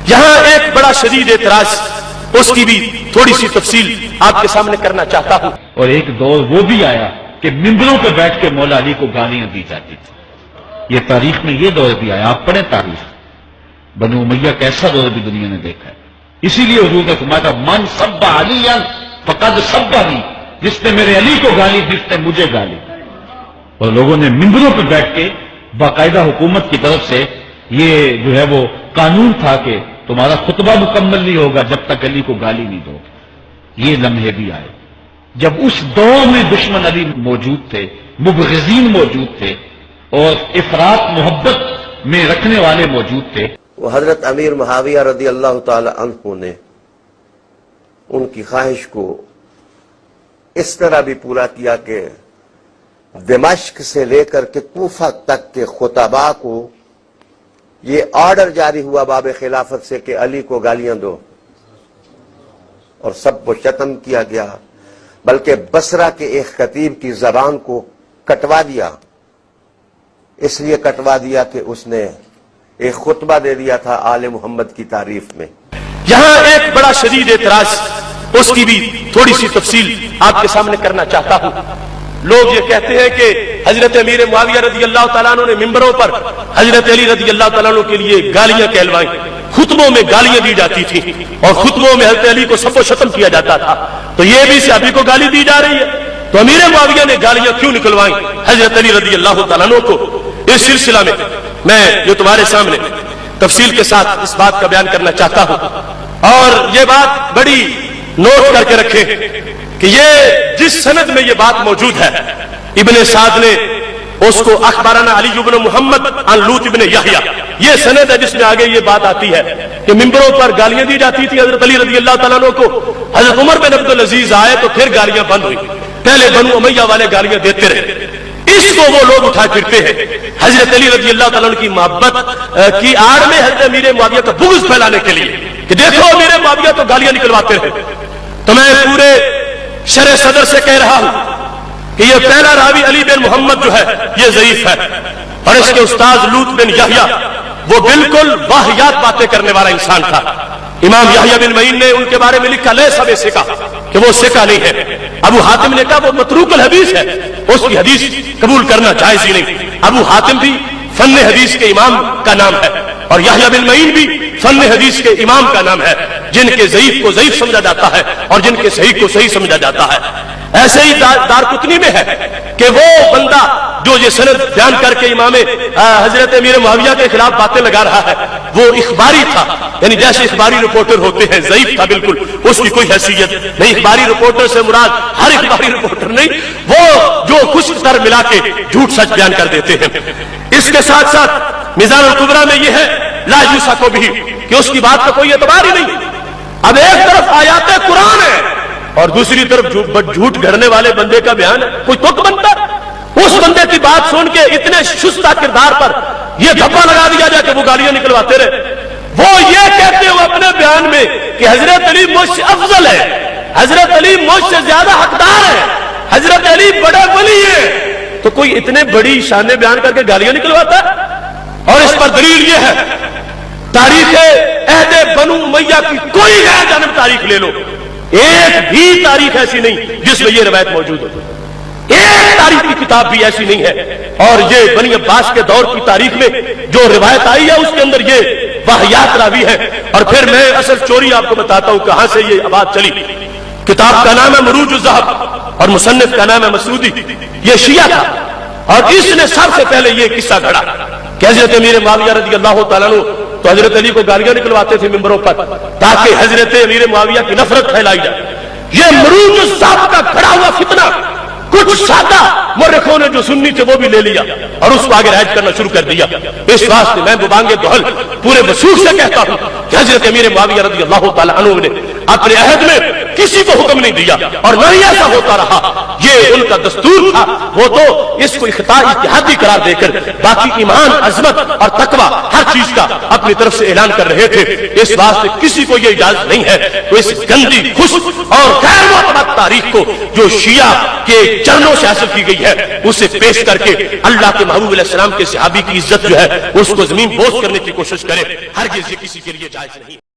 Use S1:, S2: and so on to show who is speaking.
S1: یہاں ایک بڑا شدید اعتراض، اس کی بھی تھوڑی سی تفصیل آپ کے سامنے کرنا چاہتا ہوں۔
S2: اور ایک دور وہ بھی آیا کہ ممبروں پہ بیٹھ کے مولا علی کو گالیاں دی جاتی تھی۔ یہ تاریخ میں یہ دور بھی آیا، آپ پڑھیں تاریخ، بنو امیہ کا ایسا دور بھی دنیا نے دیکھا ہے۔ اسی لیے حضور نے فرمایا تھا من سب علی فقد سبنی، جس نے میرے علی کو گالی دی اس نے مجھے گالی۔ اور لوگوں نے ممبروں پہ بیٹھ کے باقاعدہ حکومت کی طرف سے یہ جو ہے وہ قانون تھا کہ تمہارا خطبہ مکمل نہیں ہوگا جب تک علی کو گالی نہیں دو۔ یہ لمحے بھی آئے جب اس دور میں دشمن علی موجود تھے، مبغضین موجود تھے، اور افراط محبت میں رکھنے والے موجود تھے۔
S3: وہ حضرت امیر معاویہ رضی اللہ تعالی عنہ نے ان کی خواہش کو اس طرح بھی پورا کیا کہ دمشق سے لے کر کے کوفہ تک کے خطباء کو یہ آرڈر جاری ہوا باب خلافت سے کہ علی کو گالیاں دو، اور سب کو شتم کیا گیا، بلکہ بصرہ کے ایک خطیب کی زبان کو کٹوا دیا۔ اس لیے کٹوا دیا کہ اس نے ایک خطبہ دے دیا تھا آل محمد کی تعریف میں۔
S1: یہاں ایک بڑا شدید اعتراض، اس کی بھی تھوڑی سی تفصیل آپ کے سامنے کرنا چاہتا ہوں۔ لوگ یہ کہتے ہیں کہ حضرت امیر معاویہ رضی اللہ تعالیٰ عنہ نے ممبروں پر حضرت علی رضی اللہ تعالیٰ عنہ کے لیے گالیاں کہلوائیں، خطبوں میں گالیاں دی جاتی تھیں، اور خطبوں میں حضرت علی کو سب و شتم کیا جاتا تھا، تو یہ بھی صحابی کو گالی دی جا رہی ہے، تو امیر معاویہ نے گالیاں کیوں نکلوائیں حضرت علی رضی اللہ تعالیٰ عنہ کو؟ اس سلسلہ میں میں جو تمہارے سامنے تفصیل کے ساتھ اس بات کا بیان کرنا چاہتا ہوں، اور یہ بات بڑی نوٹ کر کے رکھیں کہ یہ جس سند میں یہ بات موجود ہے، ابن سعد نے اس کو اخبارنا علی بن محمد عن لوط بن یحییٰ، یہ سند ہے جس میں آگے یہ بات آتی ہے کہ ممبروں پر گالیاں دی جاتی تھی حضرت علی رضی اللہ تعالیٰ عنہ کو۔ حضرت عمر بن عبد العزیز آئے تو پھر گالیاں بند ہوئی، پہلے بنو امیہ والے گالیاں دیتے رہے۔ اس کو وہ لوگ اٹھا پھرتے ہیں حضرت علی رضی اللہ تعالیٰ عنہ کی محبت کی آڑ میں حضرت امیر معاویہ کا بغض پھیلانے کے لیے کہ دیکھو امیر معاویہ تو گالیاں نکلواتے رہے۔ تو میں پورے شرح صدر سے کہہ رہا ہوں کہ یہ پہلا راوی علی بن محمد جو ہے یہ ضعیف ہے، اور اس کے استاذ لوط بن یحییٰ وہ بالکل واہیات باتیں کرنے والا انسان تھا۔ امام یحییٰ بن معین نے ان کے بارے میں لکھا لیس بے ثقہ، کہ وہ ثقہ نہیں ہے۔ ابو حاتم نے کہا وہ متروک الحدیث ہے، اس کی حدیث قبول کرنا جائز ہی نہیں۔ ابو حاتم بھی فن حدیث کے امام کا نام ہے، اور یحییٰ بن معین بھی فن حدیث کے امام کا نام ہے، جن کے ضعیف کو ضعیف سمجھا جاتا ہے اور جن کے صحیح کو صحیح سمجھا جاتا ہے۔ ایسے ہی دارقطنی میں ہے کہ وہ بندہ جو یہ سند بیان کر کے امام حضرت امیر معاویہ کے خلاف باتیں لگا رہا ہے وہ اخباری تھا، یعنی جیسے اخباری رپورٹر ہوتے ہیں، ضعیف تھا بالکل، اس کی کوئی حیثیت نہیں۔ اخباری رپورٹر سے مراد ہر اخباری رپورٹر نہیں، وہ جو کچھ تر ملا کے جھوٹ سچ بیان کر دیتے ہیں۔ اس کے ساتھ ساتھ میزان الکبریٰ میں یہ ہے لا یوسع کو بھی کہ اس کی بات کا کوئی اعتبار ہی نہیں۔ اب ایک طرف آیات قرآن ہے اور دوسری طرف جھوٹ گھڑنے والے بندے کا بیان ہے، کوئی تک بنتا؟ اس بندے کی بات سن کے اتنے شستہ کردار پر یہ دھبا لگا دیا جائے کہ وہ گالیاں نکلواتے رہے۔ وہ یہ کہتے ہوئے اپنے بیان میں کہ حضرت علی مجھ سے افضل ہے، حضرت علی مجھ سے زیادہ حقدار ہے، حضرت علی بڑے ولی ہیں، تو کوئی اتنے بڑی شان بیان کر کے گالیاں نکلواتا ہے؟ اور اس پر دلیل یہ ہے تاریخ عہد بنو امیہ کی کوئی غیر جانب تاریخ لے لو، ایک بھی تاریخ ایسی نہیں جس میں یہ روایت موجود ہو، ایک تاریخ کی کتاب بھی ایسی نہیں ہے۔ اور یہ بنی عباس کے دور کی تاریخ میں جو روایت آئی ہے اس کے اندر یہ واہیات راوی ہے۔ اور پھر میں اصل چوری آپ کو بتاتا ہوں کہاں سے یہ بات چلی۔ کتاب کا نام ہے مروج الذہب اور مصنف کا نام ہے مسعودی، یہ شیعہ تھا، اور اس نے سب سے پہلے یہ قصہ گھڑا کہ حضرت امیر معاویہ رضی اللہ تعالیٰ عنہ تو حضرت علی کو گالیاں نکلواتے تھے ممبروں پر تاکہ حضرت امیر معاویہ کی نفرت پھیلائی جائے۔ یہ مروج الذہب کا کھڑا ہوا فتنہ کچھ سادہ مورخوں نے جو سنی تھے وہ بھی لے لیا اور اس کو آگے رائج کرنا شروع کر دیا۔ اس واسطے میں ببانگ دہل پورے وثوق سے کہتا ہوں کہ حضرت امیر معاویہ رضی اللہ تعالیٰ عنہ نے اپنے عہد میں کسی کو حکم نہیں دیا اور نہ ہی ایسا ہوتا رہا، یہ ان کا دستور تھا۔ وہ تو اس کو اختیار اتحادی قرار دے کر باقی ایمان، عظمت اور تقویٰ ہر چیز کا اپنی طرف سے اعلان کر رہے تھے۔ اس واسطے کسی کو یہ اجازت نہیں ہے تو اس گندی، خشک اور غیر معتبر تاریخ کو جو شیعہ کے چرنوں سے حاصل کی گئی ہے اسے پیش کر کے اللہ کے محبوب علیہ السلام کے صحابی کی عزت جو ہے اس کو زمین بوس کرنے کی کوشش کرے، ہرگز یہ کسی کے لیے جائز نہیں۔